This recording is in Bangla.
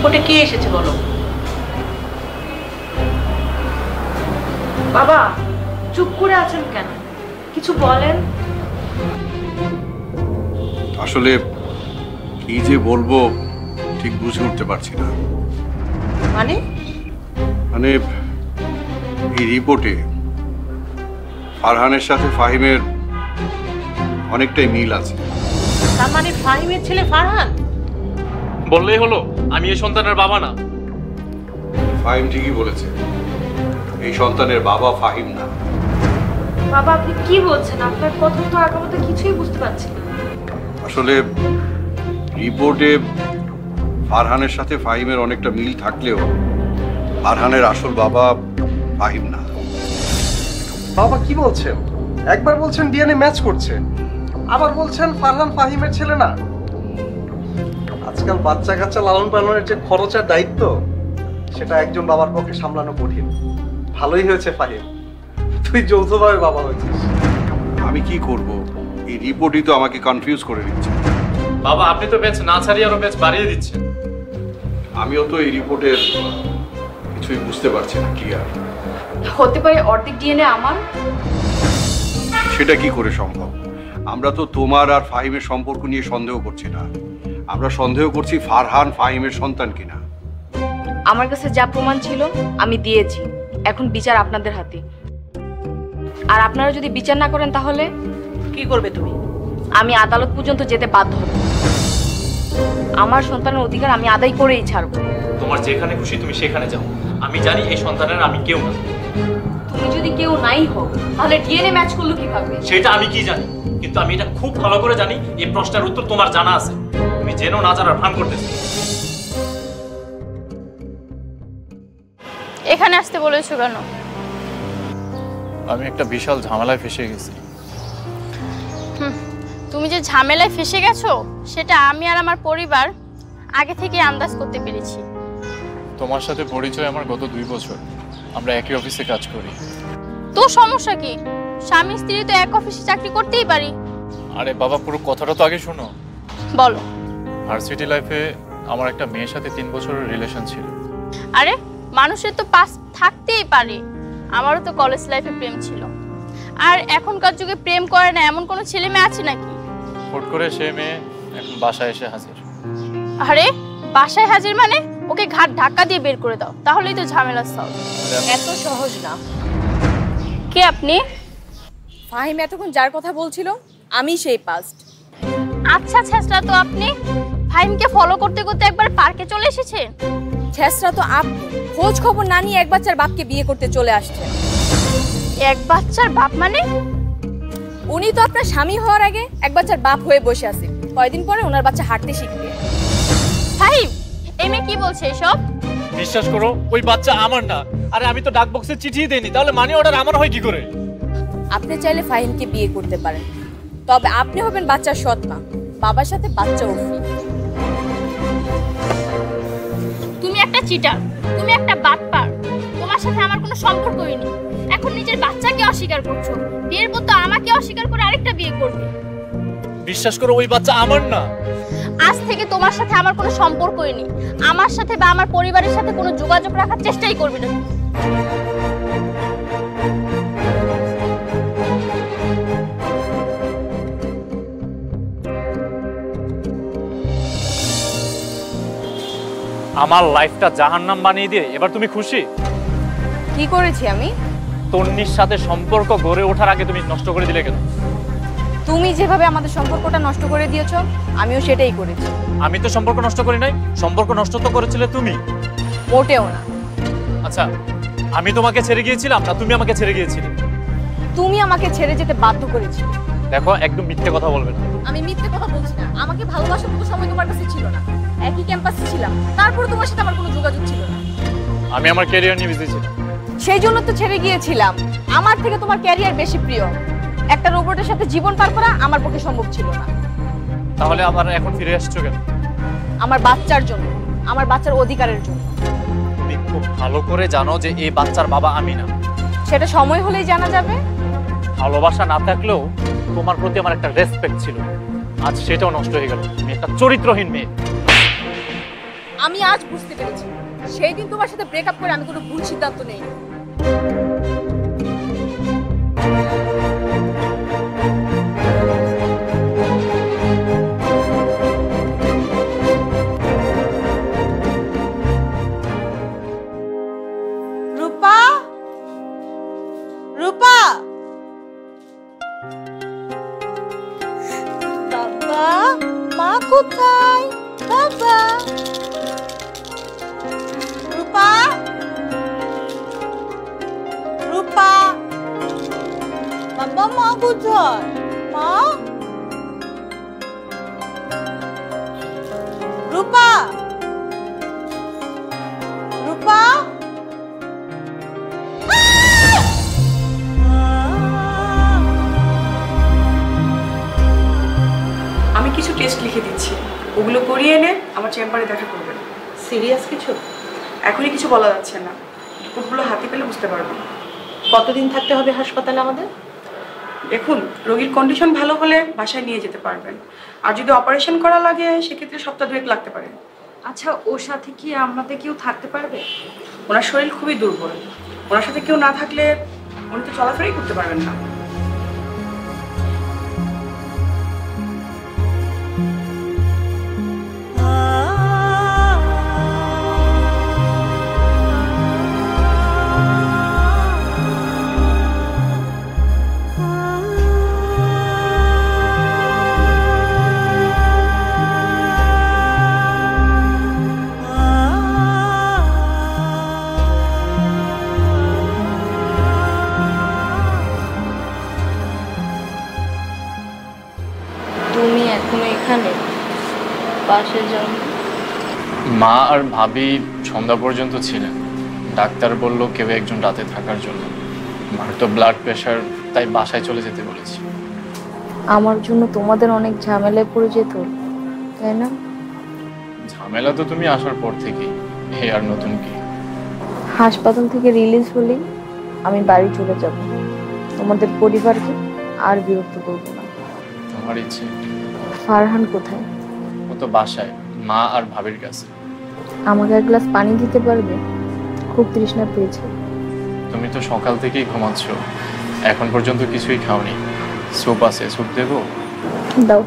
রিপোর্টে কে এসেছে বলো। বাবা চুপ করে আছেন কেন, কিছু বলেন। আসলে কি যে বলবো ঠিক বুঝে উঠতে পারছি না। মানে মানে এই রিপোর্টে ফারহানের সাথে ফাহিমের অনেকটাই মিল আছে। তার মানে ফাহিমের ছেলে ফারহান? বললেই হলো আমি এই সন্তানের বাবা না। ফাহিম ঠিকই বলেছে, এই সন্তানের বাবা ফাহিম না। বাবা আপনি কি বলছেন? আপনার কথা তো আগামতে কিছুই বুঝতে পারছি না। আসলে রিপোর্টে ফারহানের সাথে ফাহিমের অনেকটা মিল থাকলেও ফারহানের আসল বাবা ফাহিম না। বাবা কি বলছেন? একবার বলছেন ডিএনএ ম্যাচ করছে, আবার বলছেন ফারহান ফাহিমের ছেলে না। আজকাল বাচ্চা কাচ্চা লালন পালনের যে খরচ আর দায়িত্ব, সেটা একজন বাবার পক্ষে সামলানো কঠিন। ভালোই হয়েছে ফাহিম, তুই যৌথভাবে বাবা হয়েছিস। আমি কি করব, এই রিপোর্টই তো আমাকে কনফিউজ করে দিচ্ছে। বাবা আপনি তো ব্যাচ না ছাড়িয়ে আরো ব্যাচ বাড়িয়ে দিচ্ছেন। আমিও তো এই রিপোর্টের কিছুই বুঝতে পারছি না ক্লিয়ার। হতে পারে অর্ধেক ডিএনএ আমার। সেটা কি করে সম্ভব? আমরা তো তোমার আর ফাহিমের সম্পর্ক নিয়ে সন্দেহ করছি না, আমরা সন্দেহ করছি ফারহান ফাহিমের সন্তান কিনা। আমার কাছে যা প্রমাণ ছিল আমি দিয়েছি, এখন বিচার আপনাদের হাতে। আর আপনারা যদি বিচার না করেন তাহলে কি করবে তুমি? আমি আদালত পর্যন্ত যেতে বাধ্য হব। আমার সন্তানের অধিকার আমি আদায় করেই ছাড়বো। তোমার যেখানে খুশি তুমি সেখানে যাও, আমি জানি এই সন্তানের আমি কেউ না। তুমি যদি কেউ নাই হোক তাহলে ডিএনএ ম্যাচ করলো কিভাবে? সেটা আমি কি জানি, কিন্তু আমি এটা খুব ভালো করে জানি এই প্রশ্নের উত্তর তোমার জানা আছে। তুমি জেনো না জানার ভান করতেছো। এখানে আসতে বলেছো কেন? আমি একটা বিশাল ঝামেলায় ফেসে গেছি। তুমি যে ঝামেলায় ফেসে গেছো সেটা আমি আর আমার পরিবার আগে থেকে আন্দাজ করতে পেরেছি। তোমার সাথে পরিচয় আমার গত 2 বছর, আমরা একই অফিসে কাজ করি। তো সমস্যা কি? স্বামী স্ত্রী তো এক অফিসে চাকরি করতেই পারি। আরে বাবা পুরো কথাটা তো আগে শোনো। বলো। ভার্সিটি লাইফে আমার একটা মেয়ের সাথে 3 বছরের রিলেশন ছিল। আরে মানুষের তো পাস থাকতেই পারে, আমারও তো কলেজ লাইফে প্রেম ছিল। আর এখনকার যুগে প্রেম করে না এমন কোনো ছেলে মেয়ে আছে নাকি? ফট করে সে মেয়ে এখন বাসায় এসে হাজির। আরে বাসায় হাজির মানে? ওকে ঘাট ধাক্কা দিয়ে বের করে দাও, তাহলেই তো ঝামেলা সলভ। এত সহজ না। কে আপনি? ফাহিম এতক্ষণ যার কথা বলছিল আমি সেই পাস্ট। আচ্ছা ছেসরা তো আপনি ফাহিমকে ফলো করতে করতে একবার পার্কে চলে এসেছেন। ছেসরা তো আপনি খোঁজ খবর না নিয়ে এক বাচ্চার বাপকে বিয়ে করতে চলে আসছেন। এক বাচ্চার বাপ মানে? উনি তো আপনার স্বামী হওয়ার আগে এক বাচ্চার বাপ হয়ে বসে আছে, কয়দিন পরে ওনার বাচ্চা হাঁটতে শিখবে। ফাহিম এই মেয়ে কি বলছে এসব? বিশ্বাস করো ওই বাচ্চা আমার না। আরে আমি তো ডাক বক্সে চিঠি দেইনি, তাহলে মানি অর্ডার আমার হয় কি করে? আপনি চাইলে ফাহিমকে বিয়ে করতে পারেন, তবে আপনি হবেন বাচ্চার সৎ মা, বাবার সাথে বাচ্চাও ফ্রি। তুমি একটা চিটার, তুমি একটা বাটপার। তোমার সাথে আমার কোনো সম্পর্কই নেই। এখন নিজের বাচ্চাকে অস্বীকার করছো, বিয়ের পর তো আমাকে অস্বীকার করে আরেকটা বিয়ে করবে। বিশ্বাস করো ওই বাচ্চা আমার না। আজ থেকে তোমার সাথে আমার কোনো সম্পর্কই নেই। আমার সাথে বা আমার পরিবারের সাথে কোনো যোগাযোগ রাখার চেষ্টাই করবে না। আমার লাইফটা জাহান্নাম বানিয়ে দিয়ে এবার তুমি খুশি? কি করেছি আমি? তন্নির সাথে সম্পর্ক গড়ে ওঠার আগে তুমি নষ্ট করে দিলে কেন? তুমি যেভাবে আমাদের সম্পর্কটা নষ্ট করে দিয়েছো আমিও সেটাই করেছি। আমি তো সম্পর্ক নষ্ট করি নাই, সম্পর্ক নষ্ট তো করেছিলে তুমি। মোটেও না। আচ্ছা আমি তোমাকে ছেড়ে গিয়েছিলাম না তুমি আমাকে ছেড়ে গিয়েছিলে? তুমি আমাকে ছেড়ে যেতে বাধ্য করেছিলে। দেখো একদম মিথ্যে কথা বলবে না। আমি মিথ্যে কথা বলছি না। আমাকে ভালোবাসার মতো সময় তোমার কাছে ছিল না, একই ক্যাম্পাসে ছিলাম, তারপর তোমার সাথে আমার কোনো যোগাযোগ ছিল না। আমি আমার ক্যারিয়ার নিয়ে বিজি ছিলাম। সেই জন্য তো ছেড়ে গিয়েছিলাম। আমার থেকে তোমার ক্যারিয়ার বেশি প্রিয়। একটা রোবটের সাথে জীবন পার করা আমার পক্ষে সম্ভব ছিল না। তাহলে আবার এখন ফিরে আসছো কেন? আমার বাচ্চার জন্য, আমার বাচ্চার অধিকারের জন্য। তুমি খুব ভালো করে জানো যে এই বাচ্চার বাবা আমি না। সেটা সময় হলেই জানা যাবে। ভালোবাসা না থাকলেও তোমার প্রতি আমার একটা রেসপেক্ট ছিল, আজ সেটাও নষ্ট হয়ে গেল। তুমি একটা চরিত্রহীন মেয়ে। আমি আজ বুঝতে পেরেছি সেই দিন তোমার সাথে ব্রেকআপ করে আমি কোনো ভুল সিদ্ধান্ত নেই। রূপা, রূপা, বাবা, মা কোথায়? বাবা, রূপা, রূপা, বাবা, মা কোথায়? মা, রূপা, রূপা, আমি কিছু টেস্ট লিখে দিচ্ছি, ওগুলো করিয়ে এনে আমার চেম্বারে দেখা করবেন। সিরিয়াস কিছু? এখনই কিছু বলা যাচ্ছে না, রিপোর্টগুলো হাতে পেলে বুঝতে পারবেন। কতদিন থাকতে হবে হাসপাতালে আমাদের? দেখুন, রোগীর কন্ডিশন ভালো হলে বাসায় নিয়ে যেতে পারবেন, আর যদি অপারেশন করা লাগে সেক্ষেত্রে সপ্তাহ 2 লাগতে পারে। আচ্ছা, ওর সাথে কি আমাদের কেউ থাকতে পারবে? ওনার শরীর খুবই দুর্বল, ওনার সাথে কেউ না থাকলে উনি তো চলাফেরাই করতে পারবেন না। তুমি এখনো এখানে? পাশে যাও। মা আর ভাবি সন্ধ্যা পর্যন্ত ছিলেন, ডাক্তার বলল কেউ একজন রাতে থাকার জন্য। মার তো ব্লাড প্রেশার, তাই বাসায় চলে যেতে বলেছি। আমার জন্য তোমাদের অনেক ঝামেলায় পড়ে যেত, তাই না? ঝামেলা তো তুমি আসার পর থেকেই, হে আর নতুন কি? হাসপাতাল থেকে রিলিজ হলেই আমি বাড়ি চলে যাব, তোমাদের পরিবারকে আর বিরক্ত করবো না। তোমার ইচ্ছে? ফারহান কোথায়? ও তো বাসায়, মা আর ভাবির কাছে। আমাকে এক গ্লাস পানি দিতে পারবে? খুব তৃষ্ণা পেয়েছে। তুমি তো সকাল থেকেই ঘুমাচ্ছ, এখন পর্যন্ত কিছুই খাওনি। স্যুপ আছে, স্যুপ দেবো? দাও।